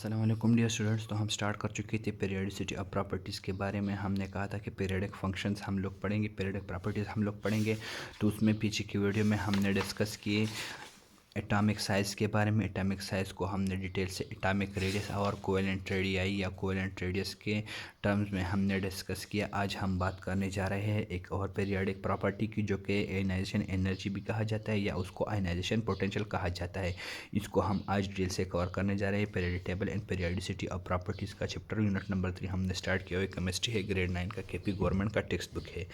अस्सलाम वालेकुम dear students. तो हम स्टार्ट कर चुके थे पीरियडिसिटी ऑफ प्रॉपर्टीज़ के बारे में। हमने कहा था कि पीरियडिक फंक्शंस हम लोग पढ़ेंगे, पीरियडिक प्रॉपर्टीज़ हम लोग पढ़ेंगे। तो उसमें पीछे की वीडियो में हमने डिस्कस किए एटॉमिक साइज़ के बारे में। एटॉमिक साइज़ को हमने डिटेल से एटॉमिक रेडियस और कोवेलेंट रेडियाई या कोवेलेंट रेडियस के टर्म्स में हमने डिस्कस किया। आज हम बात करने जा रहे हैं एक और पीरियोडिक प्रॉपर्टी की, जो कि आयनाइजेशन एनर्जी भी कहा जाता है या उसको आयनाइजेशन पोटेंशियल कहा जाता है। इसको हम आज डिटेल से कवर करने जा रहे हैं। Periodic table and periodicity of properties का चैप्टर यूनिट नंबर 3 हमने स्टार्ट किया हुआ। केमिस्ट्री है, ग्रेड 9 का केपी गवर्नमेंट का टेक्स्ट बुक है।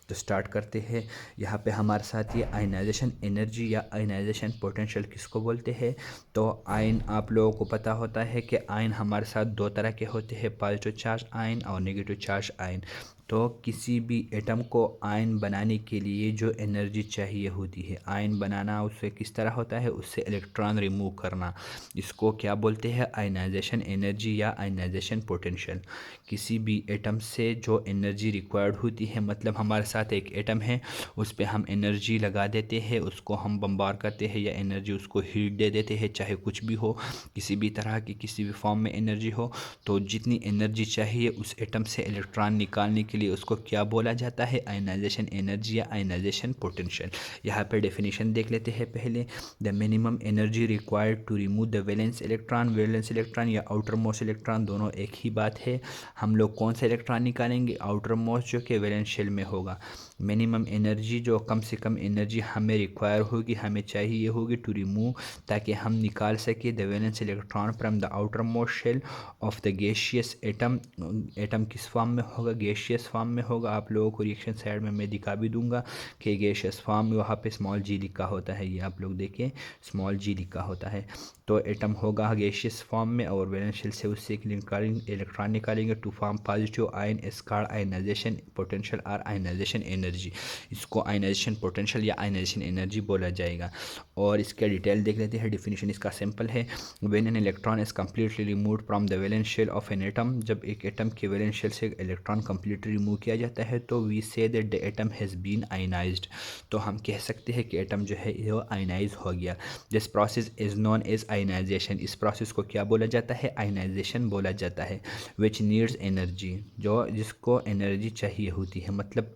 तो स्टार्ट करते हैं। यहाँ पे हमारे साथ ये आयनाइजेशन एनर्जी या आयनाइजेशन पोटेंशियल किसको बोलते हैं। तो आयन आप लोगों को पता होता है कि आयन हमारे साथ दो तरह के होते हैं, पॉजिटिव चार्ज आयन और नेगेटिव चार्ज आयन। तो किसी भी एटम को आयन बनाने के लिए जो एनर्जी चाहिए होती है, आयन बनाना उससे किस तरह होता है, उससे इलेक्ट्रॉन रिमूव करना, इसको क्या बोलते हैं, आयनाइजेशन एनर्जी या आयनाइजेशन पोटेंशियल। किसी भी एटम से जो एनर्जी रिक्वायर्ड होती है, मतलब हमारे साथ एक एटम है, उस पर हम एनर्जी लगा देते हैं, उसको हम बम्बार करते हैं या एनर्जी उसको हीट दे देते हैं, चाहे कुछ भी हो, किसी भी तरह की किसी भी फॉर्म में एनर्जी हो। तो जितनी एनर्जी चाहिए उस एटम से इलेक्ट्रॉन निकालने के लिए उसको क्या बोला जाता है, आयनाइजेशन एनर्जी या आयनाइजेशन पोटेंशियल। यहाँ पर डेफिनेशन देख लेते हैं पहले। The minimum energy required to remove the valence electron या आउटर मोस्ट इलेक्ट्रॉन, दोनों एक ही बात है। हम लोग कौन सा इलेक्ट्रॉन निकालेंगे, आउटर मोस्ट जो कि वैलेंस शेल में होगा। मिनिमम एनर्जी जो कम से कम एनर्जी हमें रिक्वायर होगी, हमें चाहिए होगी टू रिमूव, ताकि हम निकाल सके the valence electron from the outermost shell of the gaseous atom. Atom किस फॉर्म में होगा, गैसियस फॉर्म में होगा। आप लोगों को रिएक्शन साइड में मैं दिखा भी दूंगा कि गैसियस फॉर्म में वहाँ पे स्मॉल जी लिखा होता है, ये आप लोग देखें स्मॉल जी लिखा होता है। तो एटम होगा गैसियस फॉर्म में और वैलेंस शेल से उससे एक इलेक्ट्रॉन निकालेंगे to form positive ion is called ionisation potential और आयनाइजेशन एनर्जी। इसको आयनाइजेशन पोटेंशियल या आयनाइजेशन एनर्जी बोला जाएगा। और इसका डिटेल देख लेते हैं। डिफिनीशन इसका सिंपल है। When an electron is completely removed from the valence shell of an atom, जब एक एटम के वैलेंस शेल से इलेक्ट्रॉन कम्प्लीटली रिमूव किया जाता है तो we say that the atom has been ionised. तो हम कह सकते हैं कि एटम जो है वो आयनाइज हो गया। This process is known as ionisation. इस प्रोसेस को क्या बोला जाता है, आयनाइजेशन बोला जाता है। विच नीड्स एनर्जी, जो जिसको एनर्जी चाहिए होती है, मतलब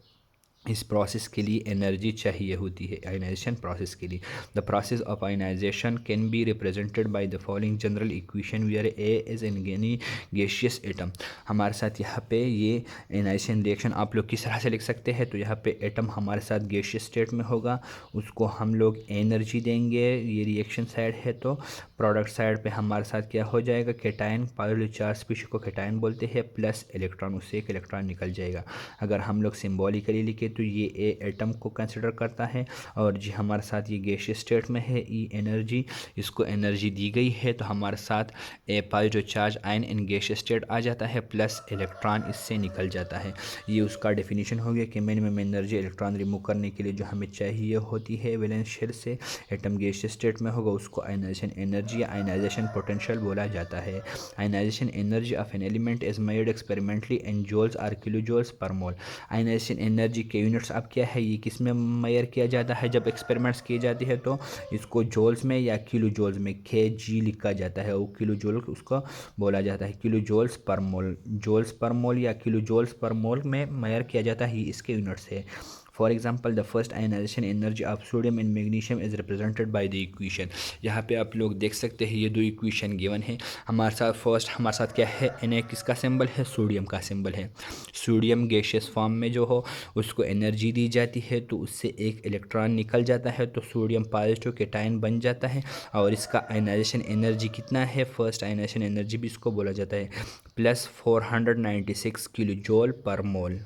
इस प्रोसेस के लिए एनर्जी चाहिए होती है, आयनाइजेशन प्रोसेस के लिए। The process of ionisation can be represented by the following general equation where A is in any gaseous atom. हमारे साथ यहाँ पे ये आयनाइजेशन रिएक्शन आप लोग किस तरह से लिख सकते हैं। तो यहाँ पे एटम हमारे साथ गैसियस स्टेट में होगा, उसको हम लोग एनर्जी देंगे, ये रिएक्शन साइड है। तो प्रोडक्ट साइड पे हमारे साथ क्या हो जाएगा, कैटायन, पॉजिटिव चार्ज स्पीशीज को कैटायन बोलते हैं, प्लस इलेक्ट्रॉन, उससे एक इलेक्ट्रॉन निकल जाएगा। अगर हम लोग सिम्बॉलिकली लिखे तो ये ए एटम को कंसिडर करता है और जी हमारे साथ ये गैसियस स्टेट में है, ई एनर्जी, इसको एनर्जी दी गई है तो हमारे साथ a positive charge ion in gaseous state आ जाता है, प्लस इलेक्ट्रॉन इससे निकल जाता है। ये उसका डेफिनेशन हो गया कि मिनिमम एनर्जी इलेक्ट्रॉन रिमूव करने के लिए जो हमें चाहिए होती है वैलेंस शेल से, एटम गैसियस स्टेट में होगा, उसको आयनाइजेशन एनर्जी या आयनाइजेशन पोटेंशियल बोला जाता है। Ionisation energy of an element is measured experimentally in joules और kilojoules per mole. Ionisation energy के यूनिट्स अब क्या है, ये किस में मेजर किया जाता है, जब एक्सपेरिमेंट्स किए जाते हैं तो इसको जूल्स में या किलो जूल्स में के जी लिखा जाता है, वो किलो जूल उसको बोला जाता है, किलो जूल्स पर मोल। जूल्स पर मोल या किलो जूल्स पर मोल में मेजर किया जाता है, ये इसके यूनिट्स है। For example the first ionisation energy of sodium and magnesium is represented by the equation. यहाँ पे आप लोग देख सकते हैं ये दो इक्वेशन गिवन है हमारे साथ। फर्स्ट हमारे साथ क्या है, एन किसका सिंबल है, सोडियम का सिंबल है। सोडियम गैसियस फॉर्म में जो हो उसको एनर्जी दी जाती है तो उससे एक इलेक्ट्रॉन निकल जाता है, तो सोडियम पॉजिटिव कैटायन बन जाता है। और इसका आयनाइजेशन एनर्जी कितना है, फर्स्ट आयनाइजेशन एनर्जी भी इसको बोला जाता है, प्लस 496 किलो जूल पर मोल।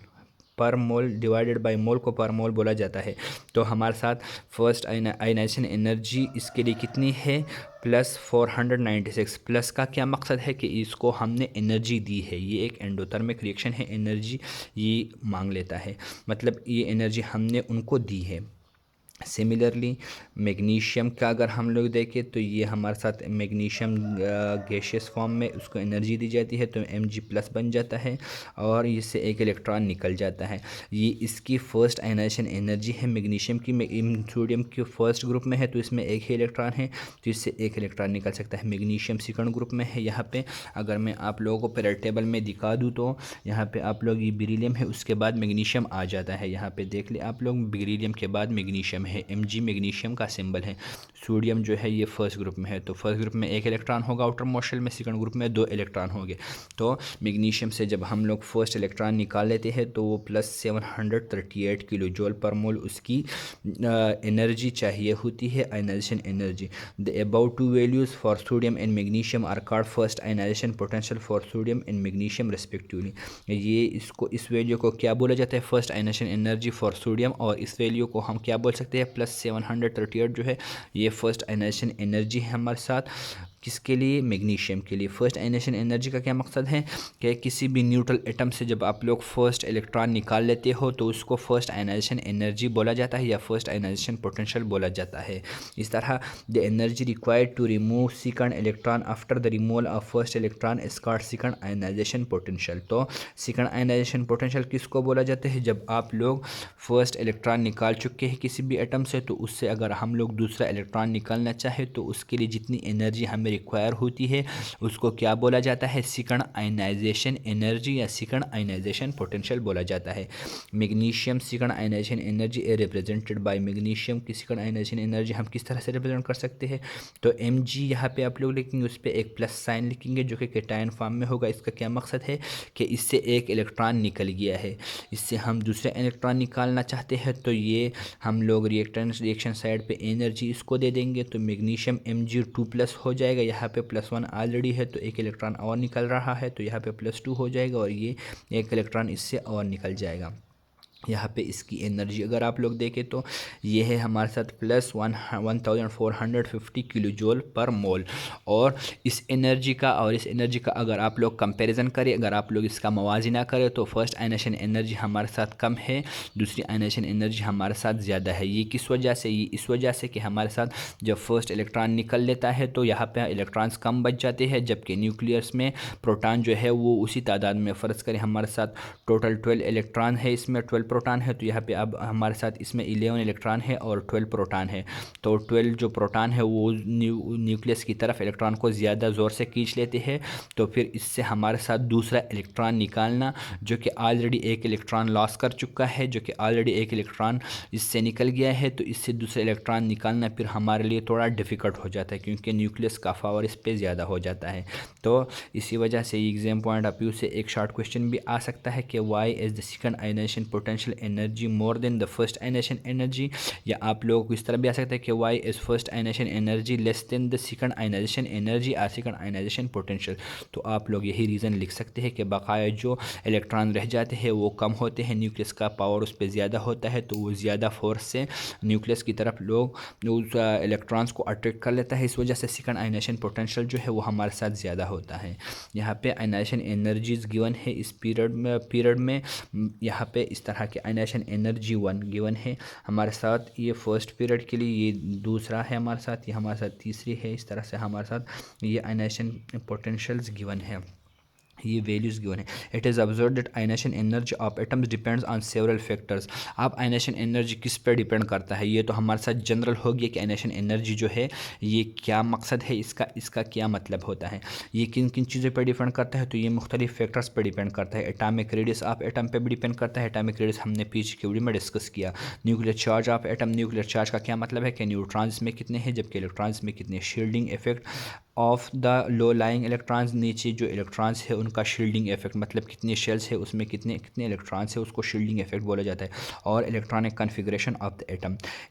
पर मोल डिवाइडेड बाय मोल को पर मोल बोला जाता है। तो हमारे साथ फर्स्ट आयनाइजेशन एनर्जी इसके लिए कितनी है, प्लस 496। प्लस का क्या मकसद है कि इसको हमने एनर्जी दी है, ये एक एंडोथर्मिक रिएक्शन है, एनर्जी ये मांग लेता है, मतलब ये एनर्जी हमने उनको दी है। सिमिलरली मैग्नीशियम का अगर हम लोग देखें तो ये हमारे साथ मैग्नीशियम गैशियस फॉर्म में उसको एनर्जी दी जाती है तो Mg+ बन जाता है और इससे एक इलेक्ट्रॉन निकल जाता है। ये इसकी फर्स्ट आयनाइजेशन एनर्जी है मैग्नीशियम की। सोडियम के फर्स्ट ग्रुप में है तो इसमें एक ही इलेक्ट्रॉन है तो इससे एक इलेक्ट्रॉन निकल सकता है। मैग्नीशियम सेकंड ग्रुप में है। यहाँ पे अगर मैं आप लोगों को पीरियड टेबल में दिखा दूँ तो यहाँ पे आप लोग ये बेरिलियम है उसके बाद मैग्नीशियम आ जाता है। यहाँ पे देख ले आप लोग बेरिलियम के बाद मैग्नीशियम है। Mg मैग्नीशियम का सिंबल है। सोडियम जो है ये फर्स्ट ग्रुप में है तो फर्स्ट ग्रुप में एक इलेक्ट्रॉन होगा आउटर मोस्ट शेल में, सेकंड ग्रुप में 2 इलेक्ट्रॉन होंगे। तो मैग्नीशियम से जब हम लोग फर्स्ट इलेक्ट्रॉन निकाल लेते हैं तो वो +738 किलो जूल पर मोल उसकी एनर्जी चाहिए होती है, ionisation energy. The about two values for sodium and magnesium are called first ionisation potential for sodium and magnesium respectively. ये इसको इस वैल्यू को क्या बोला जाता है? First ionisation energy for sodium, और इस वैल्यू को हम क्या बोल सकते हैं? +738 जो है ये फर्स्ट आयनाइजेशन एनर्जी है हमारे साथ। किसके लिए? मैग्नीशियम के लिए। फर्स्ट आयनाइजेशन एनर्जी का क्या मकसद है कि किसी भी न्यूट्रल एटम से जब आप लोग फर्स्ट इलेक्ट्रॉन निकाल लेते हो तो उसको फर्स्ट आयनाइजेशन एनर्जी बोला जाता है या फर्स्ट आयनाइजेशन पोटेंशियल बोला जाता है। इस तरह the energy required to remove second electron after the removal of first electron is called second ionisation potential. तो सेकंड आयनाइजेशन पोटेंशियल किसको बोला जाता है? जब आप लोग फर्स्ट इलेक्ट्रॉन निकाल चुके हैं किसी भी एटम से तो उससे अगर हम लोग दूसरा इलेक्ट्रॉन निकालना चाहे तो उसके लिए जितनी एनर्जी हमें रिक्वायर होती है उसको क्या बोला जाता है? सेकंड आयनाइजेशन एनर्जी या सेकंड आयनाइजेशन पोटेंशियल बोला जाता है। Magnesium second ionisation energy a represented by magnesium की सेकंड आयनाइजेशन एनर्जी हम किस तरह से रिप्रेजेंट कर सकते हैं? तो Mg यहाँ पे आप लोग लिखेंगे, उस पर एक प्लस साइन लिखेंगे जो कि कैटायन फॉर्म में होगा। इसका क्या मकसद है कि इससे एक इलेक्ट्रॉन निकल गया है, इससे हम दूसरा इलेक्ट्रॉन निकालना चाहते हैं तो ये हम लोग रिएक्शन साइड पे एनर्जी इसको दे देंगे तो मैग्नीशियम Mg2+ हो जाएगा। यहाँ पे +1 ऑलरेडी है तो एक इलेक्ट्रॉन और निकल रहा है तो यहाँ पे +2 हो जाएगा और ये एक इलेक्ट्रॉन इससे और निकल जाएगा। यहाँ पे इसकी एनर्जी अगर आप लोग देखें तो ये है हमारे साथ +1450 किलो जूल पर मोल। और इस एनर्जी का और इस एनर्जी का अगर आप लोग कंपैरिजन करें, अगर आप लोग इसका मवाजिना करें तो फर्स्ट आयनाइजेशन एनर्जी हमारे साथ कम है, दूसरी आयनाइजेशन एनर्जी हमारे साथ ज़्यादा है। ये किस वजह से? ये इस वजह से कि हमारे साथ जब फर्स्ट इलेक्ट्रॉन निकल लेता है तो यहाँ पे इलेक्ट्रॉन्स कम बच जाते हैं, जबकि न्यूक्लियस में प्रोटॉन जो है वो उसी तादाद में, फ़र्ज़ करें हमारे साथ टोटल 12 इलेक्ट्रॉन है, इसमें 12 प्रोटॉन है तो यहाँ पे अब हमारे साथ इसमें 11 इलेक्ट्रॉन है और 12 प्रोटॉन है। तो 12 जो प्रोटॉन है वो न्यूक्लियस की तरफ इलेक्ट्रॉन को ज़्यादा ज़ोर से खींच लेते हैं तो फिर इससे हमारे साथ दूसरा इलेक्ट्रॉन निकालना जो कि ऑलरेडी एक इलेक्ट्रॉन लॉस कर चुका है, जो कि ऑलरेडी एक इलेक्ट्रॉन इससे निकल गया है, तो इससे दूसरा इलेक्ट्रॉन निकालना फिर हमारे लिए थोड़ा डिफ़िकल्ट हो जाता है क्योंकि न्यूक्लियस का पावर इस पर ज़्यादा हो जाता है। तो इसी वजह से एग्जाम पॉइंट ऑफ व्यू से एक शॉर्ट क्वेश्चन भी आ सकता है कि why is the second ionisation potential energy more than the first ionisation energy, या आप लोगों को इस तरह भी आ सकता है कि why is first ionisation energy less than the second ionisation energy और सेकंड आयनाइजेशन पोटेंशियल। तो आप लोग यही रीज़न लिख सकते हैं कि बकाया जो इलेक्ट्रॉन रह जाते हैं वो कम होते हैं, न्यूक्लियस का पावर उस पर ज़्यादा होता है तो वो ज़्यादा फोर्स से न्यूक्लियस की तरफ लोग उस इलेक्ट्रॉन्स को अट्रैक्ट कर लेता है, इस वजह से सेकंड आयनाइजेशन पोटेंशियल जो है वो हमारे साथ ज़्यादा होता है। यहाँ पे आयनाइजेशन एनर्जीज़ गिवन है इस पीरियड में यहाँ पे इस तरह के आयनाइजेशन एनर्जी 1 गिवन है हमारे साथ, ये फर्स्ट पीरियड के लिए, ये दूसरा है हमारे साथ, ये हमारे साथ तीसरी है। इस तरह से हमारे साथ ये आयनाइजेशन पोटेंशियल्स गिवन है, ये वैल्यूज़ गिवन है। It is observe that ionisation energy of atoms depends on several factors. अब आयनाइजेशन एनर्जी किस पर डिपेंड करता है? ये तो हमारे साथ जनरल हो गया कि आयनाइजेशन एनर्जी जो है ये क्या मकसद है इसका क्या मतलब होता है, ये किन किन चीज़ों पर डिपेंड करता है? तो ये मुख्तलिफ फैक्टर्स पर डिपेंड करता है। एटॉमिक रेडियस ऑफ एटम पे भी डिपेंड करता है, एटॉमिक रेडियस हमने पीछे की वीडियो में डिस्कस किया। Nuclear charge of atom, nuclear charge का क्या मतलब है कि न्यूट्रॉन्स में कितने हैं जबकि इलेक्ट्रॉन्स में कितने। Shielding effect of the low lying electrons, नीचे जो इलेक्ट्रॉन्स है उनका शील्डिंग इफेक्ट, मतलब कितने शेल्स है उसमें कितने कितने इलेक्ट्रॉन्स है उसको शील्डिंग इफेक्ट बोला जाता है। और electronic configuration of the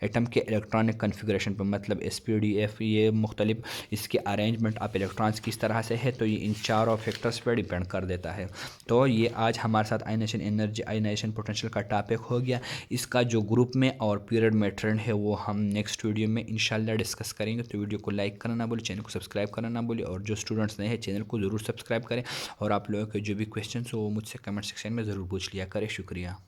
atom के इलेक्ट्रॉनिक कन्फिग्रेशन पर, मतलब SPDF, ये मुख्तलिफ इसके अरेंजमेंट ऑफ इलेक्ट्रॉन्स किस तरह से है, तो ये इन चारों फैक्टर्स पर डिपेंड कर देता है। तो ये आज हमारे साथ आयनाइजेशन एनर्जी, आयनाइजेशन पोटेंशियल का टॉपिक हो गया। इसका जो ग्रुप में और पीरियड में ट्रेंड है वो हम नेक्स्ट वीडियो में इंशाल्लाह डिस्कस करेंगे। तो वीडियो को लाइक करना ना भूलें, चैनल को सब्सक्राइब करना ना भूलें, और जो स्टूडेंट्स नए हैं चैनल को ज़रूर सब्सक्राइब करें। और आप लोगों के जो भी क्वेश्चन हो वो मुझसे कमेंट सेक्शन में ज़रूर पूछ लिया करें। शुक्रिया।